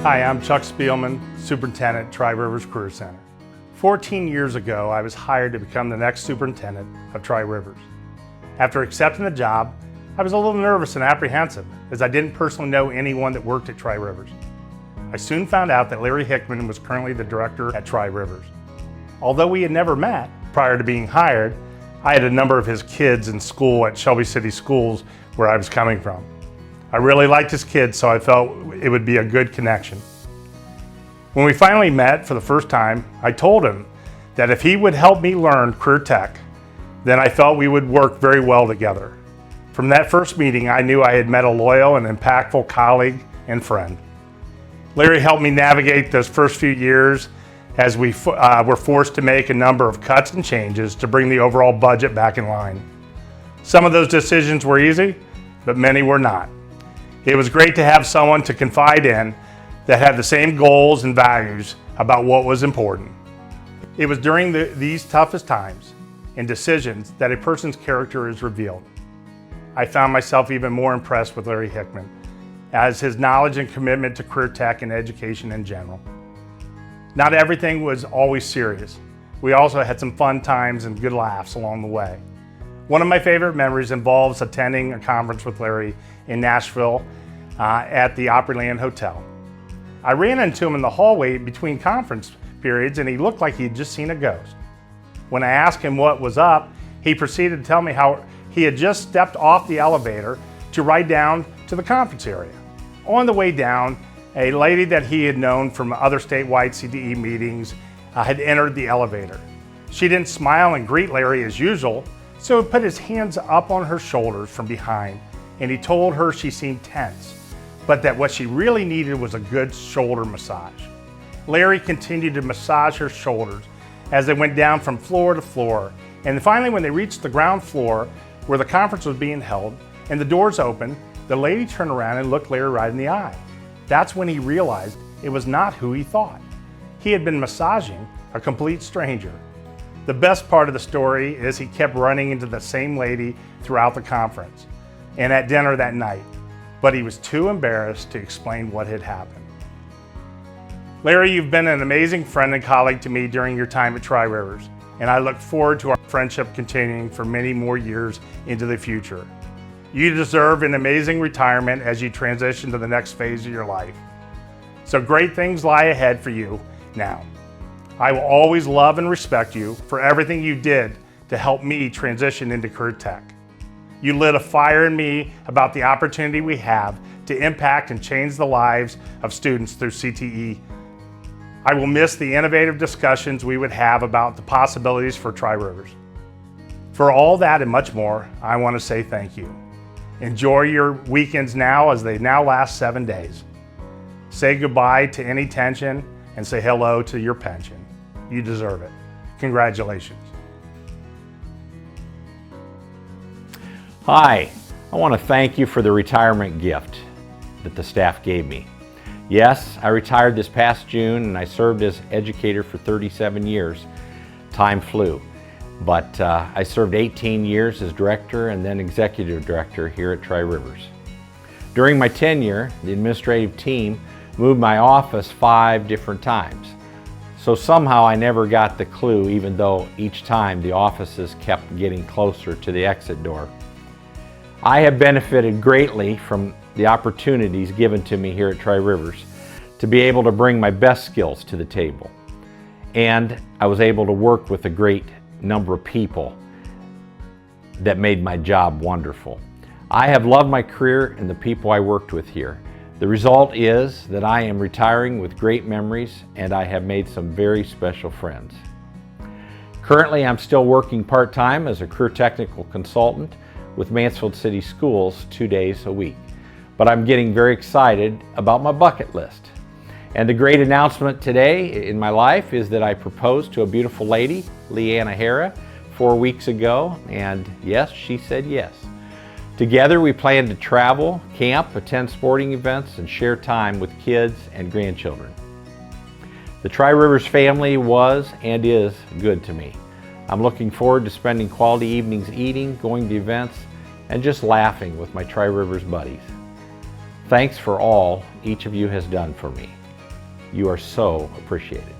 Hi, I'm Chuck Spielman, Superintendent, Tri-Rivers Career Center. 14 years ago, I was hired to become the next superintendent of Tri-Rivers. After accepting the job, I was a little nervous and apprehensive as I didn't personally know anyone that worked at Tri-Rivers. I soon found out that Larry Hickman was currently the director at Tri-Rivers. Although we had never met prior to being hired, I had a number of his kids in school at Shelby City Schools where I was coming from. I really liked his kids, so I felt it would be a good connection. When we finally met for the first time, I told him that if he would help me learn career tech, then I felt we would work very well together. From that first meeting, I knew I had met a loyal and impactful colleague and friend. Larry helped me navigate those first few years as we were forced to make a number of cuts and changes to bring the overall budget back in line. Some of those decisions were easy, but many were not. It was great to have someone to confide in that had the same goals and values about what was important. It was during these toughest times and decisions that a person's character is revealed. I found myself even more impressed with Larry Hickman as his knowledge and commitment to career tech and education in general. Not everything was always serious. We also had some fun times and good laughs along the way. One of my favorite memories involves attending a conference with Larry in Nashville at the Opryland Hotel. I ran into him in the hallway between conference periods and he looked like he had just seen a ghost. When I asked him what was up, he proceeded to tell me how he had just stepped off the elevator to ride down to the conference area. On the way down, a lady that he had known from other statewide CTE meetings had entered the elevator. She didn't smile and greet Larry as usual, so he put his hands up on her shoulders from behind and he told her she seemed tense, but that what she really needed was a good shoulder massage. Larry continued to massage her shoulders as they went down from floor to floor, and finally when they reached the ground floor where the conference was being held and the doors opened, the lady turned around and looked Larry right in the eye. That's when he realized it was not who he thought. He had been massaging a complete stranger. The best part of the story is he kept running into the same lady throughout the conference and at dinner that night, but he was too embarrassed to explain what had happened. Larry, you've been an amazing friend and colleague to me during your time at Tri-Rivers, and I look forward to our friendship continuing for many more years into the future. You deserve an amazing retirement as you transition to the next phase of your life. So great things lie ahead for you now. I will always love and respect you for everything you did to help me transition into career tech. You lit a fire in me about the opportunity we have to impact and change the lives of students through CTE. I will miss the innovative discussions we would have about the possibilities for Tri-Rivers. For all that and much more, I want to say thank you. Enjoy your weekends now as they now last 7 days. Say goodbye to any tension and say hello to your pension. You deserve it. Congratulations. Hi, I want to thank you for the retirement gift that the staff gave me. Yes, I retired this past June and I served as educator for 37 years. Time flew, but I served 18 years as director and then executive director here at Tri-Rivers. During my tenure, the administrative team moved my office 5 different times. So somehow I never got the clue, even though each time the offices kept getting closer to the exit door. I have benefited greatly from the opportunities given to me here at Tri-Rivers to be able to bring my best skills to the table. And I was able to work with a great number of people that made my job wonderful. I have loved my career and the people I worked with here. The result is that I am retiring with great memories and I have made some very special friends. Currently, I'm still working part-time as a career technical consultant with Mansfield City Schools 2 days a week. But I'm getting very excited about my bucket list. And the great announcement today in my life is that I proposed to a beautiful lady, Leanna Hara, 4 weeks ago, and yes, she said yes. Together we plan to travel, camp, attend sporting events, and share time with kids and grandchildren. The Tri-Rivers family was and is good to me. I'm looking forward to spending quality evenings eating, going to events, and just laughing with my Tri-Rivers buddies. Thanks for all each of you has done for me. You are so appreciated.